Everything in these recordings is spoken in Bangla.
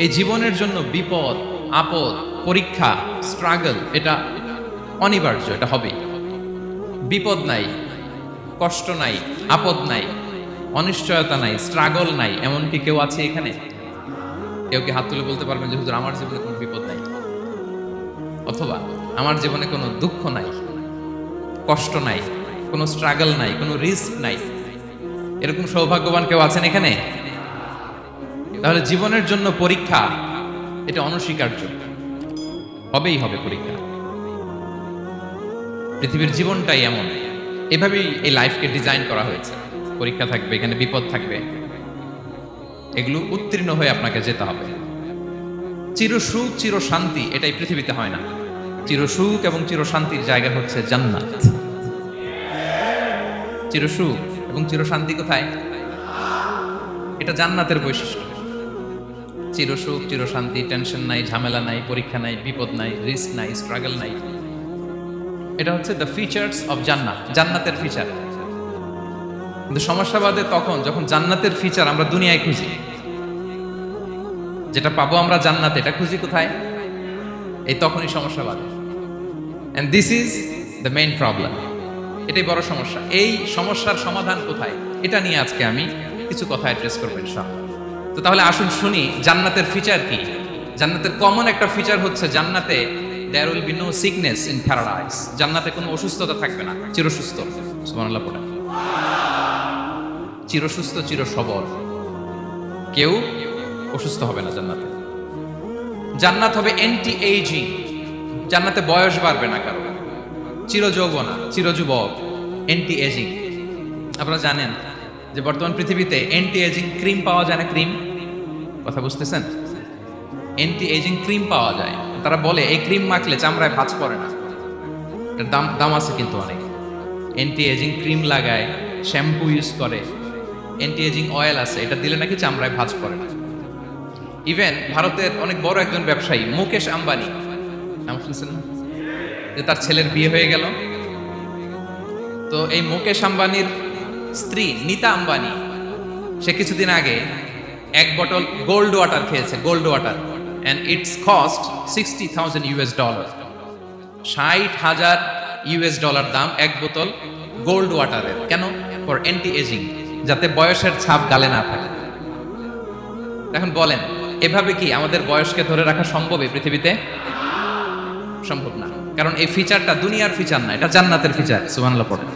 এই জীবনের জন্য বিপদ, আপদ, পরীক্ষা, স্ট্রাগল এটা অনিবার্য, এটা হবেই। বিপদ নাই, কষ্ট নাই, আপদ নাই, অনিশ্চয়তা নাই, স্ট্রাগল নাই, এমন কি কেউ আছে এখানে? কেউ কি হাত তুলে বলতে পারবেন যে হুজুর আমার জীবনে কোনো বিপদ নাই, অথবা আমার জীবনে কোনো দুঃখ নাই, কষ্ট নাই, কোনো স্ট্রাগল নাই, কোনো রিস্ক নাই? এরকম সৌভাগ্যবান কেউ আছেন এখানে? তাহলে জীবনের জন্য পরীক্ষা এটা অনস্বীকার্য, হবেই হবে পরীক্ষা। পৃথিবীর জীবনটাই এমন, এভাবেই এই লাইফকে ডিজাইন করা হয়েছে। পরীক্ষা থাকবে, এখানে বিপদ থাকবে, এগুলো উত্তীর্ণ হয়ে আপনাকে যেতে হবে। চিরসুখ চির শান্তি এটাই পৃথিবীতে হয় না। চিরসুখ এবং চিরশান্তির জায়গা হচ্ছে জান্নাত। চিরসুখ এবং চিরশান্তি কোথায়? এটা জান্নাতের বৈশিষ্ট্য। চিরসুখ চিরশান্তি, টেনশন নাই, ঝামেলা নাই, পরীক্ষা নাই, বিপদ নাই, রিস্ক নাই, স্ট্রাগল নাই, এটা হচ্ছে দ্য ফিচার্স অফ জান্নাত, জান্নাতের ফিচার। কিন্তু সমস্যা বাদে তখন যখন জান্নাতের ফিচার আমরা দুনিয়ায় খুঁজি, যেটা পাবো আমরা জান্নাতে, এটা খুঁজি কোথায়? এই তখনই সমস্যা বাদে। And this is the main problem. এটাই বড় সমস্যা। এই সমস্যার সমাধান কোথায়, এটা নিয়ে আজকে আমি কিছু কথা অ্যাড্রেস করবো ইনশাআল্লাহ। তো তাহলে আসুন শুনি জান্নাতের ফিচার কি। জান্নাতের কমন একটা ফিচার হচ্ছে জান্নাতে there will be no sickness in paradise. জান্নাতে কোনো অসুস্থতা থাকবে না, চিরসুস্থ। সুবহানাল্লাহ পড়েন। চিরসুস্থ, চিরসবল, কেউ অসুস্থ হবে না জান্নাতে। জান্নাত হবে অ্যান্টি এইজিং, জান্নাতে বয়স বাড়বে না কারো, চিরযৌবনা, চিরযুবক, অ্যান্টি এজিং। আপনারা জানেন যে বর্তমান পৃথিবীতে অ্যান্টি এজিং ক্রিম পাওয়া যায় না? ক্রিম, কথা বুঝতেছেন? অ্যান্টি এজিং ক্রিম পাওয়া যায়। তারা বলে এই ক্রিম মাখলে চামড়ায় ভাঁজ পড়ে না। এটার দাম আছে কিন্তু অনেক। অ্যান্টি এজিং ক্রিম লাগায়, শ্যাম্পু ইউজ করে, অ্যান্টি এজিং অয়েল আছে, এটা দিলে নাকি চামড়ায় ভাঁজ পড়ে না। ইভেন ভারতের অনেক বড় একজন ব্যবসায়ী মুকেশ আম্বানি, নাম শুনছেন না? যে তার ছেলের বিয়ে হয়ে গেল, তো এই মুকেশ আম্বানির স্ত্রী নীতা আম্বানি, সে কিছুদিন আগে এক বোতল গোল্ড ওয়াটার খেয়েছে, gold water, and its cost $60,000 $60,000 দাম এক বোতল গোল্ড ওয়াটারের। কেন? ফর অ্যান্টি এজিং, যাতে বয়সের ছাপ গালে না থাকে। এখন বলেন এভাবে কি আমাদের বয়সকে ধরে রাখা সম্ভব এই পৃথিবীতে? সম্ভব না, কারণ এই ফিচারটা দুনিয়ার ফিচার না, এটা জান্নাতের ফিচার। সুবহানাল্লাহ পড়েন।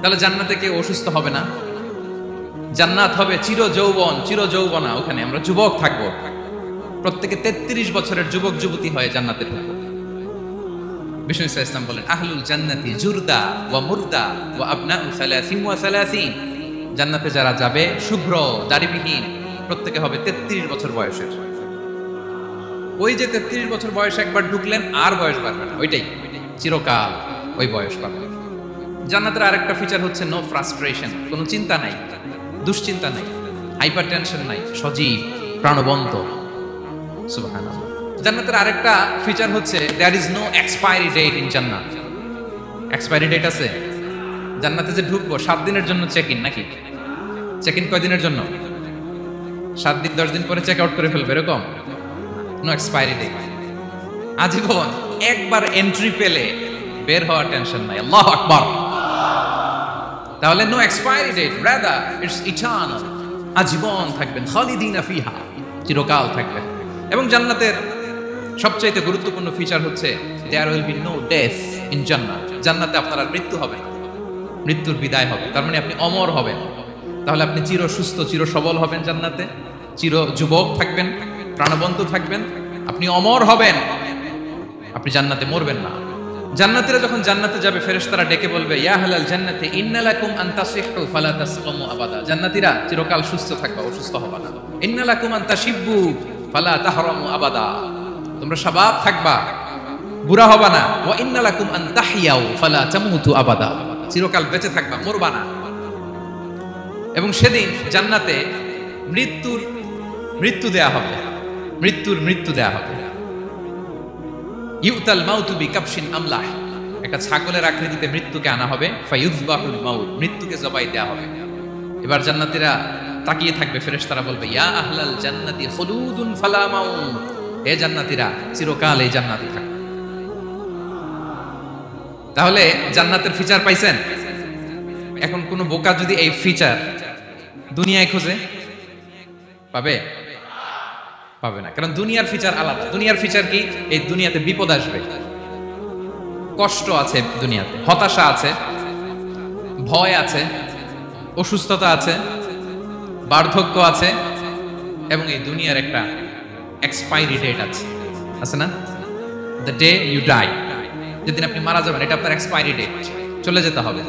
তাহলে জান্নাতে কেউ অসুস্থ হবে না, জান্নাত হবে চির যৌবন, চির যৌবনা। ওখানে আমরা যুবক থাকবো, প্রত্যেকে 33 বছরের যুবক যুবতী হয়ে জান্নাতে ঢুকবো। বিষ্ণু ইসলাম বলেন আহলুল জান্নাতি জুরদা ওয়া মুরদা ওয়া আবনাউ সালাসিন ওয়া সালাসিন। জান্নাতে যারা যাবে শুভ্র দাড়িবিহীন, প্রত্যেকে হবে 33 বছর বয়সের। ওই যে 33 বছর বয়সে একবার ঢুকলেন আর বয়স বাড়বে না, ওইটাই চিরকাল ওই বয়স পাবে। জান্নাতের আরেকটা ফিচার হচ্ছে নো ফ্রাস্ট্রেশন, কোনো চিন্তা নাই, দুশ্চিন্তা নাই, হাইপার টেনশন নাই, সজীব প্রাণবন্ত। সুবহানাল্লাহ। জান্নাতের আরেকটা ফিচার হচ্ছে there is no expiry date in জান্নাত। এক্সপায়ারি ডেট আছে? জান্নাতে যে ঢুকবো 7 দিনের জন্য চেক ইন, নাকি চেক ইন কয় দিনের জন্য? 7 দিন 10 দিন পরে চেক আউট করে ফেলবে, এরকম? নো এক্সপায়ারি ডেট, আজীবন। একবার এন্ট্রি পেলে বের হওয়ার টেনশন নাই। আল্লাহু আকবার। তাহলে no expiry date, rather it's eternal, আজীবন থাকবেন, খালিদিনা ফিহা, চিরকাল থাকবেন। এবং জান্নাতের সবচাইতে গুরুত্বপূর্ণ ফিচার হচ্ছে there will be no death in জান্নাত। জান্নাতে আপনার আর মৃত্যু হবে না, মৃত্যুর বিদায় হবে। তার মানে আপনি অমর হবেন। তাহলে আপনি চির সুস্থ, চির সবল হবেন জান্নাতে, চির যুবক থাকবেন, প্রাণবন্ত থাকবেন, আপনি অমর হবেন, আপনি জান্নাতে মরবেন না। জান্নাতীরা যখন জান্নাতে যাবে ফেরেশতারা ডেকে বলবে ইয়া আহলাল জান্নাতি ইন্না লাকুম আন তাসিহু ফালা তাসকামু আবাদা। জান্নাতীরা চিরকাল সুস্থ থাকবা, অসুস্থ হবা না। ইন্না লাকুম আন তাশিব্বু ফালা তাহরামু আবাদা, তোমরা শাবাব থাকবা, বুড়া হবা না। ওয়া ইন্না লাকুম আন তাহইয়াউ ফালা তামুতু আবাদা, চিরকাল বেঁচে থাকবা, মরবা না। এবং সেদিন জান্নাতে মৃত্যু দেয়া হবে, মৃত্যু দেয়া হবে। ইউতাল মাউতু বিকাবশিন আমলাহ, একটা ছাগলের আকৃতিতে মৃত্যুকে আনা হবে। ফায়ুযবাহুল মাউত, মৃত্যুকে জবাই দেয়া হবে। এবার জান্নাতীরা তাকিয়ে থাকবে, ফেরেশতারা বলবে ইয়া আহলাল জান্নাতি খুলুদুন ফালা মাউত, হে জান্নাতীরা চিরকাল এই জান্নাতে থাকো। তাহলে জান্নাতের ফিচার পাইছেন? এখন কোন বোকা যদি এই ফিচার দুনিয়ায় খোঁজে পাবে? পাবে না, কারণ দুনিয়ার ফিচার আলাদা। দুনিয়ার ফিচার কি? এই দুনিয়াতে বিপদ আসবে, কষ্ট আছে, দুনিয়াতে হতাশা আছে, ভয় আছে, অসুস্থতা আছে, বার্ধক্য আছে, এবং এই দুনিয়ার একটা এক্সপায়ারি ডেট আছে, আছে না? দ্য ডে ইউ ডাই, যেদিন আপনি মারা যাবেন, এটা আপনার এক্সপায়ারি ডেট, চলে যেতে হবে,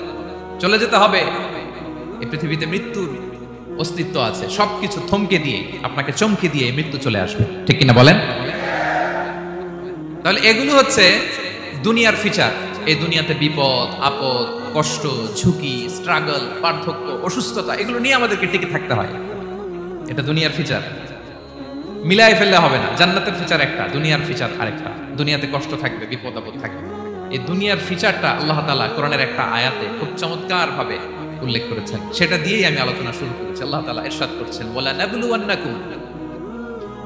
চলে যেতে হবে। এই পৃথিবীতে মৃত্যুর অস্তিত্ব আছে, সবকিছু থমকে দিয়ে, আপনাকে চমকে দিয়ে মৃত্যু চলে আসবে, ঠিক কিনা বলেন? তাহলে এগুলো হচ্ছে দুনিয়ার ফিচার। এই দুনিয়াতে বিপদ আপদ, কষ্ট, ঝুঁকি, স্ট্রাগল, পার্থক্য, অসুস্থতা, এগুলো নিয়ে আমাদেরকে টিকে থাকতে হয়। এটা দুনিয়ার ফিচার, মিলাই ফেললে হবে না। জান্নাতের ফিচার একটা, দুনিয়ার ফিচার আরেকটা। দুনিয়াতে কষ্ট থাকবে, বিপদ আপদ থাকবে। এই দুনিয়ার ফিচারটা আল্লাহ তাআলা কোরআনের একটা আয়াতে খুব চমৎকার ভাবে উল্লেখ করেছেন, সেটা দিয়েই আমি আলোচনা শুরু করেছি। আল্লাহ তাআলা ইরশাদ করছেন, ওয়ালা নাবলুওয়ান্নাকুম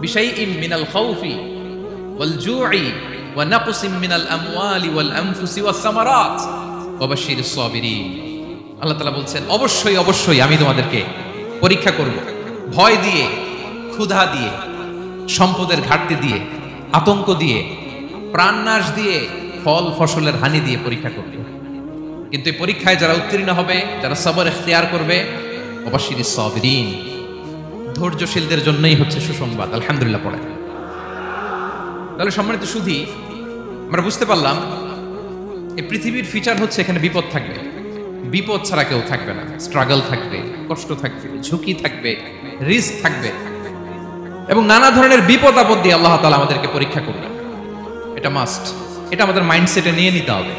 বিশাইইম মিনাল খাউফি ওয়াল জু'i ওয়া নাকসিম মিনাল আমওয়ালি ওয়াল আনফুসি ওয়াস সামারাত ওয়া বাশশিরিস সাবিরিন। আল্লাহ তাআলা বলছেন, অবশ্যই অবশ্যই আমি তোমাদেরকে পরীক্ষা করব, ভয় দিয়ে, ক্ষুধা দিয়ে, সম্পদের ঘাটতি দিয়ে, আতঙ্ক দিয়ে, প্রাণনাশ দিয়ে, ফল ফসলের হানি দিয়ে পরীক্ষা করবে। কিন্তু এই পরীক্ষায় যারা উত্তীর্ণ হবে, যারা সবর ইখতিয়ার করবে, ওয়াবাশশিরিস সাবিরিন, ধৈর্যশীলদের জন্যই হচ্ছে সুসংবাদ। আলহামদুলিল্লাহ পড়ে। তাহলে সম্মানিত সুধী, আমরা বুঝতে পারলাম এই পৃথিবীর ফিচার হচ্ছে এখানে বিপদ থাকবে, বিপদ ছাড়া কেউ থাকবে না। স্ট্রাগল থাকবে, কষ্ট থাকবে, ঝুঁকি থাকবে, রিস্ক থাকবে, এবং নানা ধরনের বিপদ আপদ দিয়ে আল্লাহ তাআলা আমাদেরকে পরীক্ষা করবে। এটা মাস্ট, এটা আমাদের মাইন্ডসেটে নিয়ে নিতে হবে।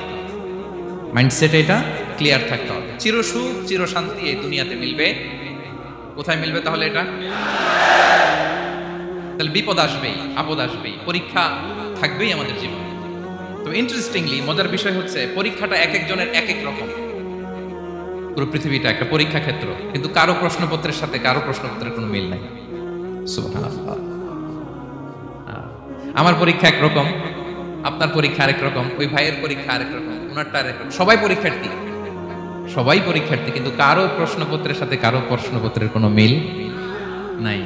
মাইন্ডসেটে এটা ক্লিয়ার থাকতে হবে। চিরসুখ চিরশান্তি এই দুনিয়াতে মিলবে, কোথায় মিলবে তাহলে? এটা তাহলে বিপদ আসবেই, আপদ আসবেই, পরীক্ষা থাকবেই আমাদের জীবনে। তো ইন্টারেস্টিংলি মজার বিষয় হচ্ছে পরীক্ষাটা এক একজনের এক এক রকম। পুরো পৃথিবীটা একটা পরীক্ষা ক্ষেত্র, কিন্তু কারো প্রশ্নপত্রের সাথে কারো প্রশ্নপত্রের কোনো মিল নাই। সুবহানাল্লাহ। আমার পরীক্ষা একরকম, আপনার পরীক্ষা আরেক রকম, ওই ভাইয়ের পরীক্ষা আরেক রকম, ওনারটা আরেক রকম। সবাই পরীক্ষার্থী, সবাই পরীক্ষার্থী, কিন্তু কারো প্রশ্নপত্রের সাথে কারো প্রশ্নপত্রের কোনো মিল নাই।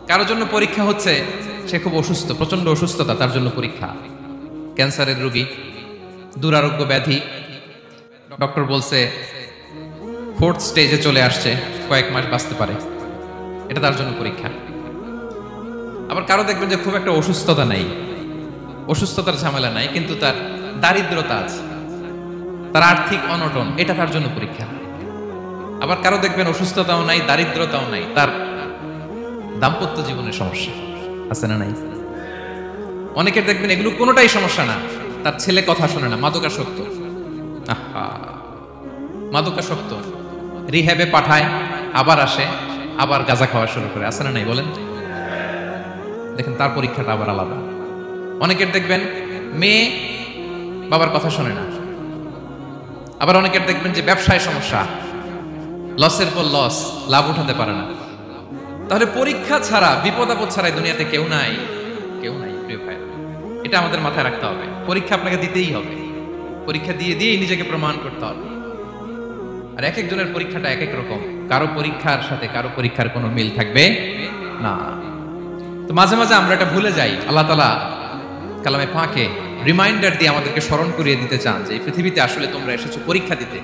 কারোর জন্য পরীক্ষা হচ্ছে সে খুব অসুস্থ, প্রচন্ড অসুস্থতা, তার জন্য পরীক্ষা। ক্যান্সারের রোগী, দুরারোগ্য ব্যাধি, ডক্টর বলছে 4th স্টেজে চলে আসছে, কয়েক মাস বাঁচতে পারে, এটা তার জন্য পরীক্ষা। আবার কারো দেখবেন যে খুব একটা অসুস্থতা নাই, অসুস্থতার ঝামেলা নাই, কিন্তু তার দারিদ্রতা আছে, তার আর্থিক অনটন, এটা তার জন্য পরীক্ষা। আবার কারো দেখবেন অসুস্থতাও নাই, দারিদ্রতাও নাই, তার দাম্পত্য জীবনের সমস্যা আছে না নাই? অনেকের দেখবেন এগুলো কোনোটাই সমস্যা না, তার ছেলে কথা শোনে না, মাদকাসক্ত। মাদকাসক্ত, রিহ্যাবে পাঠায়, আবার আসে, আবার গাঁজা খাওয়া শুরু করে, আছে না নাই বলেন? দেখেন তার পরীক্ষাটা আবার আলাদা। অনেকের দেখবেন মেয়ে বাবার কথা শোনে না। আবার অনেকের দেখবেন যে ব্যবসায় সমস্যা, লসের পর লস, লাভ উঠাতে পারে না। তাহলে পরীক্ষা ছাড়া, বিপদ আপদ ছাড়া দুনিয়াতে কেউ নাই, কেউ নাই প্রিয় ভাই। এটা আমাদের মাথায় রাখতে হবে। পরীক্ষা আপনাকে দিতেই হবে, পরীক্ষা দিয়ে দিয়েই নিজেকে প্রমাণ করতে হবে। আর এক একজনের পরীক্ষাটা এক এক রকম, কারো পরীক্ষার সাথে কারো পরীক্ষার কোনো মিল থাকবে না। তো মাঝে মাঝে আমরা এটা ভুলে যাই। আল্লাহ তাআলা কালামে পাকে রিমাইন্ডার দিয়ে আমাদেরকে স্মরণ করিয়ে দিতে চান যে এই পৃথিবীতে আসলে তোমরা এসেছো পরীক্ষা দিতে।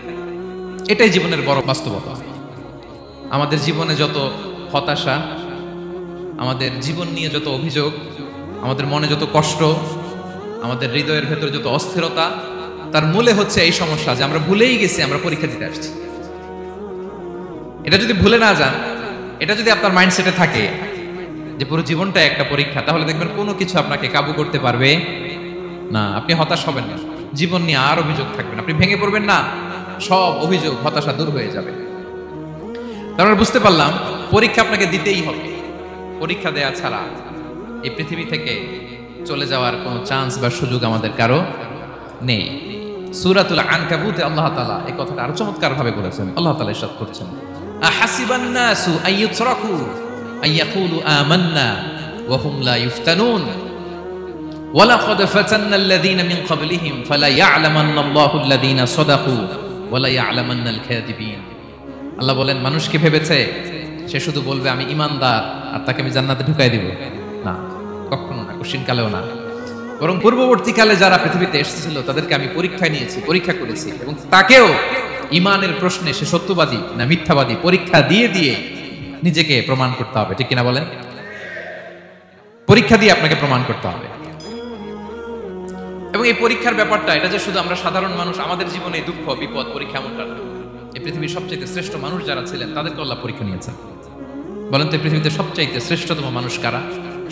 এটাই জীবনের বড় বাস্তবতা। আমাদের জীবনে যত হতাশা, আমাদের জীবন নিয়ে যত অভিযোগ, আমাদের মনে যত কষ্ট, আমাদের হৃদয়ের ভেতর যত অস্থিরতা, তার মূলে হচ্ছে এই সমস্যা যে আমরা ভুলেই গেছি আমরা পরীক্ষা দিতে আসছি। এটা যদি ভুলে না যান, এটা যদি আপনার মাইন্ডসেটে থাকে যে পুরো জীবনটা একটা পরীক্ষা, তাহলে দেখবেন কোনো কিছু আপনাকে কাবু করতে পারবে না। আপনি হতাশ হবেন না, জীবন নিয়ে আর অভিযোগ থাকবে না, আপনি ভেঙে পড়বেন না, সব অভিযোগ হতাশা দূর হয়ে যাবে। তারপর বুঝতে পারলাম পরীক্ষা আপনাকে দিতেই হবে। পরীক্ষা দেয়া ছাড়া এই পৃথিবী থেকে চলে যাওয়ার কোনো চান্স বা সুযোগ আমাদের কারো নেই। সূরাতুল আনকাবুতে আল্লাহ তাআলা এই কথাটা আরো চমৎকার ভাবে বলেছেন। আল্লাহ তাআলা ইরশাদ করছেন, আহাসিবান নাসু আইয়ুতরাকু আইয়াকুলু আমান্না ওয়া হুম লা ইফতানুন ওয়ালাকাদ ফাতান্নাল্লাযীনা মিন ক্বাবলিহিম ফালা ইয়া'লামান্নাল্লাহুল্লাযীনা সাদাকু ওয়া লা ইয়া'লামান্নাল কাযিবিন। আল্লাহ বলেন, মানুষ কি ভেবেছে সে শুধু বলবে আমি ঈমানদার আর তাকে আমি জান্নাতে ঢুকাই দিব? না, কখনো না, কোশ্চিনকালেও না। বরং পূর্ববর্তীকালে যারা পৃথিবীতে এসেছিল তাদেরকে আমি পরীক্ষায় নিয়েছি, পরীক্ষা করেছি, এবং তাকেও ঈমানের প্রশ্নে সে সত্যবাদী না মিথ্যাবাদী পরীক্ষা দিয়ে দিয়ে নিজেকে প্রমাণ করতে হবে। ঠিক কিনা বলেন? পরীক্ষা দিয়ে আপনাকে প্রমাণ করতে হবে। এবং এই পরীক্ষার ব্যাপারটা, এটা যে শুধু আমরা সাধারণ মানুষ, আমাদের জীবনে দুঃখ বিপদ পরীক্ষা এমনটা না। এই পৃথিবীর সবচেয়ে শ্রেষ্ঠ মানুষ যারা ছিলেন তাদেরকে আল্লাহ পরীক্ষা নিয়েছেন। বলেন তো, এই পৃথিবীতে সবচাইতে শ্রেষ্ঠতম মানুষ কারা?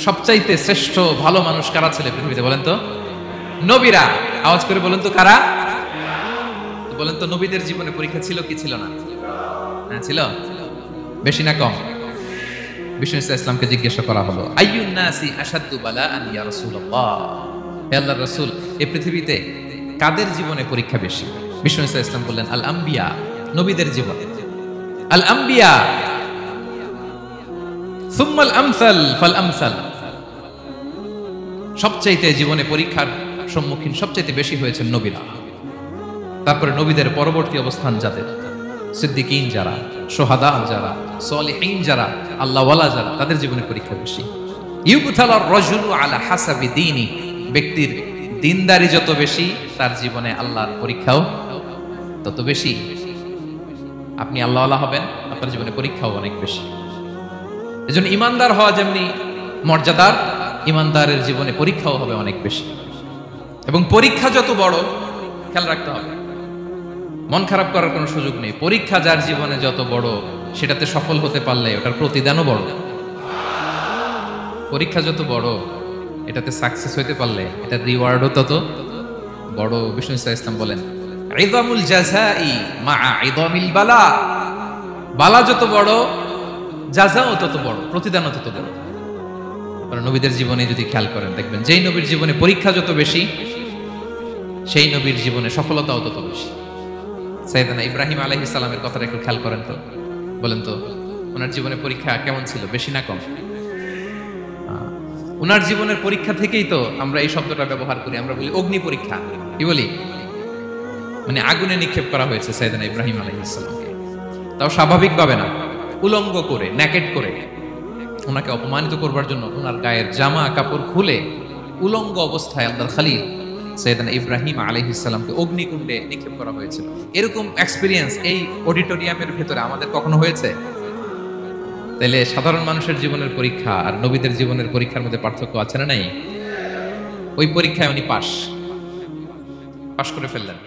সবচাইতে শ্রেষ্ঠ ভালো মানুষ কারা ছিল পৃথিবীতে? বলেন তো, নবীরা। আওয়াজ করে বলেন তো, কারা? বলেন তো, নবীদের জীবনে পরীক্ষা ছিল কি ছিল না? হ্যাঁ, ছিল। বেশি না কম? বিষ্ণু ইসলামকে জিজ্ঞাসা করা হলো, আইয়ুন নাসি আশাদ্দু বালাআন ইয়া রাসূলুল্লাহ, হে আল্লাহর রাসূল, এই পৃথিবীতে কাদের জীবনে পরীক্ষা বেশি? বিষ্ণু ইসলাম বললেন, আল আম্বিয়া, নবীদের জীবন। আল আম্বিয়া সুম্মাল আমসাল ফাল আমসাল, সবচাইতে জীবনে পরীক্ষার সম্মুখীন সবচাইতে বেশি হয়েছেন নবীরা। তারপরে নবীদের পরবর্তী অবস্থান যাদের, সিদ্দিকীন যারা, সোহাদা যারা, সলিহিন যারা, আল্লাহওয়ালা যারা, তাদের জীবনে পরীক্ষা বেশি। ইউবতালার রাজুলু আলা হাসাবি দীনি, ব্যক্তির দিনদারি যত বেশি তার জীবনে আল্লাহর পরীক্ষাও তত বেশি। আপনি আল্লাহওয়ালা হবেন, আপনার জীবনে পরীক্ষাও অনেক বেশি। এজন্য ইমানদার হওয়া যেমনি মর্যাদার, ইমানদারের জীবনে পরীক্ষাও হবে অনেক বেশি। এবং পরীক্ষা যত বড়, খেয়াল রাখতে হবে, মন খারাপ করার কোনো সুযোগ নেই। পরীক্ষা যার জীবনে যত বড়, সেটাতে সফল হতে পারলে ওটার প্রতিদানও বড়। পরীক্ষা যত বড়, এটাতে সাকসেস হইতে পারলে এটার রিওয়ার্ডও তত বড়। বিষ্ণু ইসলাম বলেন, ইযামুল জাযাই মাআ ইযামিল বালা, বালা যত বড় জাযাও তত বড়, প্রতিদানও তত বড়। কারণ নবীদের জীবনে যদি খেয়াল করেন, দেখবেন যেই নবীর জীবনে পরীক্ষা যত বেশি, সেই নবীর জীবনে সফলতাও তত বেশি। সাইয়েদনা ইব্রাহিম আলাইহিস সালামের কথাটা একটু খেয়াল করেন তো, বলেন তো, ওনার জীবনে পরীক্ষা কেমন ছিল? বেশি না কম? ওনার জীবনের পরীক্ষা থেকেই তো আমরা এই শব্দটা ব্যবহার করি। আমরা বলি অগ্নি পরীক্ষা। কি বলি? মানে আগুনে নিক্ষেপ করা হয়েছে সাইয়েদনা ইব্রাহিম আলাইহিস সালামকে, তাও স্বাভাবিকভাবে না, উলঙ্গ করে, ন্যাকেড করে ওনাকে অপমানিত করবার জন্য ওনার গায়ের জামা কাপড় খুলে উলঙ্গ অবস্থায় আল্লাহর খলিল সাইয়েদনা ইব্রাহিম আলাইহিস সালামকে অগ্নিকুণ্ডে নিক্ষেপ করা হয়েছিল। এরকম এক্সপেরিয়েন্স এই অডিটোরিয়ামের ভেতরে আমাদের কখনো হয়েছে? তাইলে সাধারণ মানুষের জীবনের পরীক্ষা আর নবীদের জীবনের পরীক্ষার মধ্যে পার্থক্য আছে না নাই? ওই পরীক্ষায় উনি পাশ করে ফেললেন।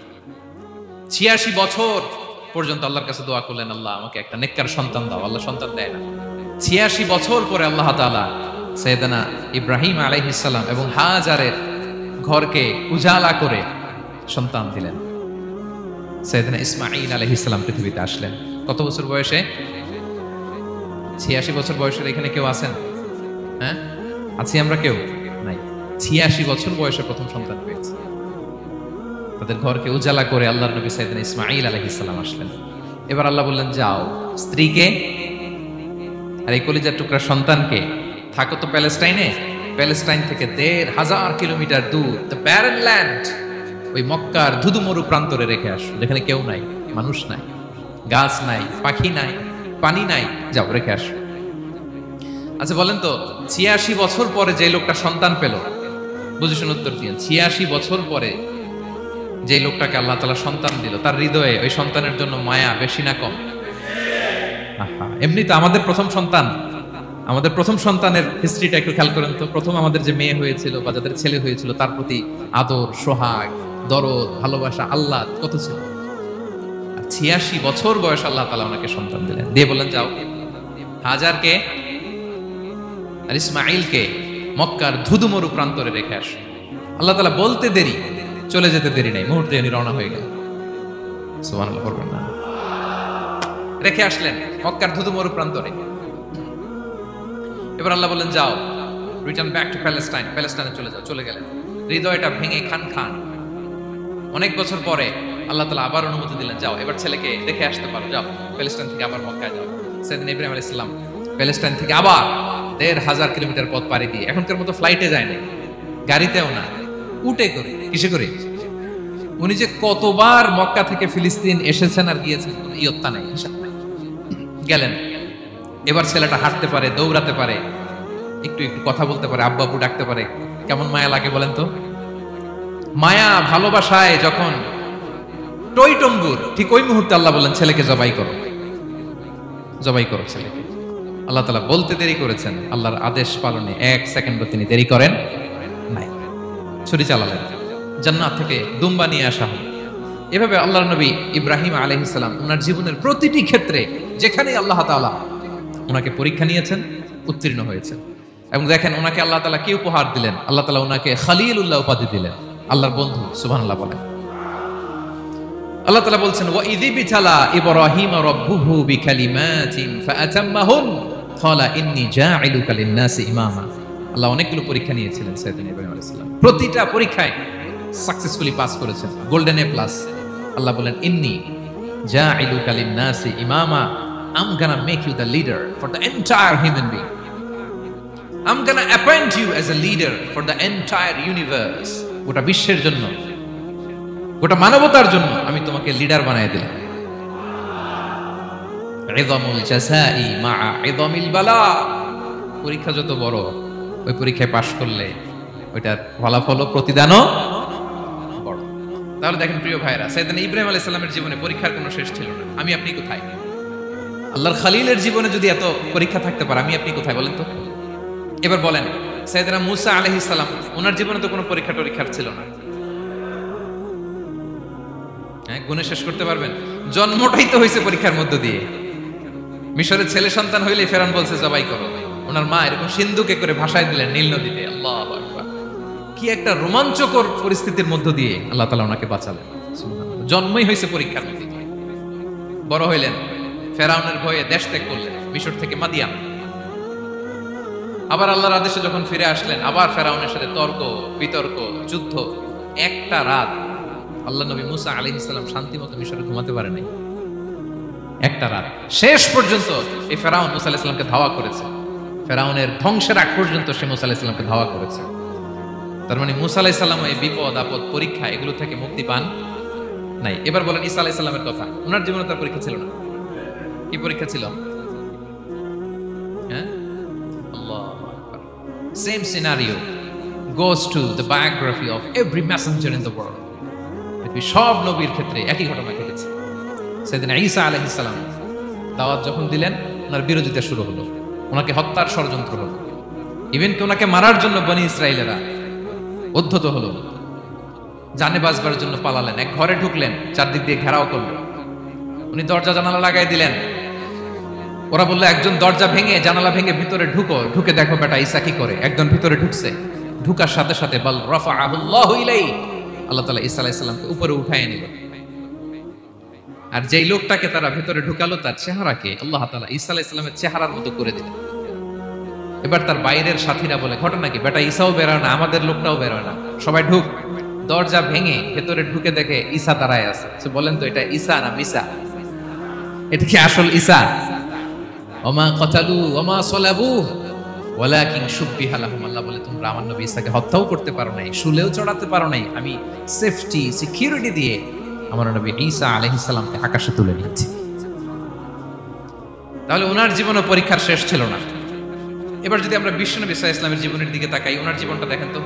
86 বছর পর্যন্ত আল্লাহর কাছে দোয়া করলেন, আল্লাহ আমাকে একটা নেককার সন্তান দাও। আল্লাহ সন্তান দেয় না। 86 বছর পরে আল্লাহ তাআলা সাইয়েদনা ইব্রাহিম আলাইহিস সালাম এবং হাজারের ঘরকে উজালা করে সন্তান দিলেন। সাইয়েদনা ইসমাঈল আলাইহিস সালাম পৃথিবীতে আসলেন কত বছর বয়সে? 86 বছর বয়সের এখানে কেউ আছেন? হ্যাঁ, আছি আমরা? কেউ নাই। 86 বছর বয়সে প্রথম সন্তান পেয়েছে। তাদের ঘরকে উজালা করে আল্লাহর নবী সাইয়েদনা ইসমাঈল আলাইহিস সালাম আসলেন। এবার আল্লাহ বললেন, যাও স্ত্রীকে আর এই কলিজার টুকরা সন্তানকে, থাকো তো প্যালেস্টাইনে, প্যালেস্টাইন থেকে 1,500 কিলোমিটার দূর, দ্য ব্যারেন ল্যান্ড, ওই মক্কার ধুধুমরু প্রান্তরে রেখে আসো, যেখানে কেউ নাই, মানুষ নাই, গাছ নাই, পাখি নাই, পানি নাই, যাও রেখে আসো। আচ্ছা বলেন তো, 86 বছর পরে যে লোকটা সন্তান পেল, বুঝেছেন উত্তর দিন, 86 বছর পরে যে লোকটাকে আল্লাহ তাআলা সন্তান দিল, তার হৃদয়ে ওই সন্তানের জন্য মায়া বেশি না কম? এমনি তো আমাদের প্রথম সন্তানের হিস্ট্রিটা একটু খেয়াল করেন তো। প্রথম আমাদের যে মেয়ে হয়েছিল বা যাদের ছেলে হয়েছিল, তার প্রতি আদর, সোহাগ, দরদ, ভালোবাসা, আল্লাহ কত ছিল। 86 বছর বয়স আল্লাহ তাআলা ওনাকে সন্তান দিলেন, দিয়ে বললেন, যাও হাজারকে আর ইসমাঈলকে মক্কার ধুধুমরু প্রান্তরে রেখে আসো। আল্লাহ তাআলা বলতে দেরি, চলে যেতে দেরি নাই, মুহূর্তে উনি রওনা হয়ে গেলেন। সুবহানাল্লাহ পড়বেন না? রেখে আসলেন মক্কার ধুধুমরু প্রান্তরে। এবার আল্লাহ বললেন, যাও রিটার্ন ব্যাক টু প্যালেস্টাইন, প্যালেস্টাইনে চলে যাও। চলে গেলেন, হৃদয়টা ভেঙে খান খান। অনেক বছর পরে আল্লাহ তাআলা আবার অনুমতি দিলেন, যাও এবার ছেলেকে দেখে আসতে পারো, যাও প্যালেস্টাইন থেকে আবার মক্কায় যাও। সেদিন ইব্রাহিম আলাইহিস সালাম প্যালেস্টাইন থেকে আবার ১,৫০০ কিলোমিটার পথ পাড়ি দিয়ে, এখনকার মতো ফ্লাইটে যায় না, গাড়িতেও না, উটে করে, কিসে করে। উনি যে কতবার মক্কা থেকে ফিলিস্তিন এসেছেন আর গিয়েছেন কোনো ইয়ত্তা নাই, হিসাব নাই। গেলেন, এবার ছেলেটা হাঁটতে পারে, দৌড়াতে পারে, একটু একটু কথা বলতে পারে, আব্বু আব্বু ডাকতে পারে। কেমন মায়া লাগে বলেন তো। মায়া ভালোবাসায় যখন টইটম্বুর, ঠিক ওই মুহূর্তে আল্লাহ বললেন ছেলেকে জবাই করো, জবাই করো ছেলেকে। আল্লাহ তাআলা বলতে দেরি করেছেন, আল্লাহর আদেশ পালনে 1 সেকেন্ডও তিনি দেরি করেন নাই, ছুরি চালালেন, জান্নাত থেকে দুম্বা নিয়ে আসা হলো। এভাবে আল্লাহর নবী ইব্রাহিম আলাইহিস সালাম ওনার জীবনের প্রতিটি ক্ষেত্রে যেখানেই আল্লাহ তাআলা ওনাকে পরীক্ষা নিয়েছেন, উত্তীর্ণ হয়েছেন। এবং দেখেন ওনাকে আল্লাহ তাআলা কি উপহার দিলেন, আল্লাহ তাআলা ওনাকে খলিলুল্লাহ উপাধি দিলেন, আল্লাহর বন্ধু। সুবহানাল্লাহ বলেন। আল্লাহ তাআলা বলছেন, ওয়া ইযি বিতালা ইব্রাহিম রাব্বুহু বিকালিমাতিন ফাআতাম্মাহুন ক্বালা ইন্নী জাঈলুকা লিন-নাসি ইমামা। আল্লাহ অনেকগুলো পরীক্ষা নিয়েছিলেন সাইয়েদনা ইব্রাহিম আলাইহিস সালাম, প্রতিটা পরীক্ষায় সাকসেসফুলি পাস করেছেন, গোল্ডেন এ প্লাস। আল্লাহ বলেন, ইন্নী জাঈলুকা লিন-নাসি ইমামা, I'm gonna make you the leader for the entire human being. I'm gonna appoint you as a leader for the entire universe. গোটা বিশ্বের জন্য, গোটা মানবতার জন্য আমি তোমাকে লিডার বানায় দিলাম। ইযামুল জাযাই মা'a ইযামিল বালা। পরীক্ষা যত বড়, ওই পরীক্ষায় পাশ করলে ওইটার ফলাফল ও প্রতিদানও বড়। তাহলে দেখেন প্রিয় ভাইরা, সাইয়েদনা ইব্রাহিম আলাইহিস সালামের জীবনে পরীক্ষার কোনো শেষ ছিল না। আমি আপনি কোথায়? আল্লাহর খলিলের জীবনে যদি এত পরীক্ষা থাকতে পারে, আমি আপনি কোথায় বলেন তো? এবার বলেন, সাইয়েদনা মূসা আলাইহিস সালাম, ওনার জীবনে তো কোনো পরীক্ষার ছিল না। হ্যাঁ, গুণে শেষ করতে পারবেন? জন্মটাই তো হয়েছে পরীক্ষার মধ্য দিয়ে। মিশরের ছেলে সন্তান হইলে ফেরাউন বলছে জবাই করো, ওনার মা এরকম সিন্ধুকে করে ভাসায় দিলেন নীল নদীতে। আল্লাহু আকবার, কি একটা রোমাঞ্চকর পরিস্থিতির মধ্য দিয়ে আল্লাহ তাআলা ওনাকে বাঁচালেন। সুবহানাল্লাহ, জন্মই হয়েছে পরীক্ষার মধ্যে দিয়ে। বড় হইলেন, ফেরাউনের ভয়ে দেশ ত্যাগ করলেন, মিশর থেকে মাদিয়ান। আবার আল্লাহর আদেশে যখন ফিরে আসলেন, আবার ফেরাউনের সাথে তর্ক বিতর্ক, যুদ্ধ। একটা রাত আল্লাহ নবী মূসা আলাইহিস সালাম শান্তিমতো মিশরে ঘুমাতে পারে নাই, একটা রাত। শেষ পর্যন্ত এই ফেরাউন মূসা আলাইহিস সালামকে ধাওয়া করেছে, ফেরাউনের ধ্বংসের আগ পর্যন্ত সে মূসা আলাইহিস সালামকে ধাওয়া করেছে। তার মানে মূসা আলাইহিস সালাম এই বিপদ আপদ পরীক্ষা এগুলো থেকে মুক্তি পান নাই। এবার বলেন ঈসা আলাইহিস সালামের কথা, ওনার জীবনে তার পরীক্ষা ছিল না। কি পরীক্ষা ছিল? হ্যাঁ, আল্লাহু আকবার। Same scenario goes to the biography of every messenger in the world. সব নবীর ক্ষেত্রে একই ঘটনা ঘটেছে। সাইয়েদনা ঈসা আলাইহিস সালাম দাওয়াত যখন দিলেন, ওনার বিরোধিতা শুরু হলো, ওনাকে হত্যার ষড়যন্ত্র হলো, ইভেন কি ওনাকে মারার জন্য বনি ইসরাইলেরা উদ্ধত হলো, জানে বাঁচবার জন্য পালালেন। এক ঘরে ঢুকলেন, চারদিক দিয়ে ঘেরাও করলো, উনি দরজা জানালা লাগাই দিলেন। ওরা বললো, একজন দরজা ভেঙে জানালা ভেঙে ভিতরে ঢুকো, ঢুকে দেখো বেটা ঈসা কি করে। একজন ভিতরে ঢুকছে, ঢুকার সাথে সাথে বল রাফাআহুল্লাহু ইলাইহি, আল্লাহ তাআলা ঈসা আলাইহিস সালামকে উপরে উঠায় নিল। আর যেই লোকটাকে তারা ভিতরে ঢুকালো, তার চেহারাকে আল্লাহ তাআলা ঈসা আলাইহিস সালামের চেহারার মতো করে দিলেন। এবার তার বাইরের সাথীরা বলে, ঘটনা কি? বেটা ঈসাও বেরোয় না, আমাদের লোকটাও বেরোয় না, সবাই ঢুক। দরজা ভেঙে ভেতরে ঢুকে দেখে ঈসা দাঁড়ায় আছে। বলেন তো, এটা ঈসা না মিসা? এটা কি আসল ঈসা? ওমা কতালু ওমা সলাবু ওয়ালাকিন শুব্বিহা লাহুম। আল্লাহ বলে, তোমরা আমার নবী ঈসাকে হত্যাও করতে পারো নাই, শুলেও চড়াতে পারো নাই, আমি সেফটি সিকিউরিটি দিয়ে আমার নবী ঈসা আলাইহিস সালামকে আকাশে তুলে নিয়েছি। তাহলে ওনার জীবনে পরীক্ষার শেষ ছিল না। এবার যদি আমরা বিশ্বনবী সাল্লাল্লাহু আলাইহি ওয়াসাল্লামের জীবনের দিকে তাকাই, ওনার জীবনটা দেখেন তো।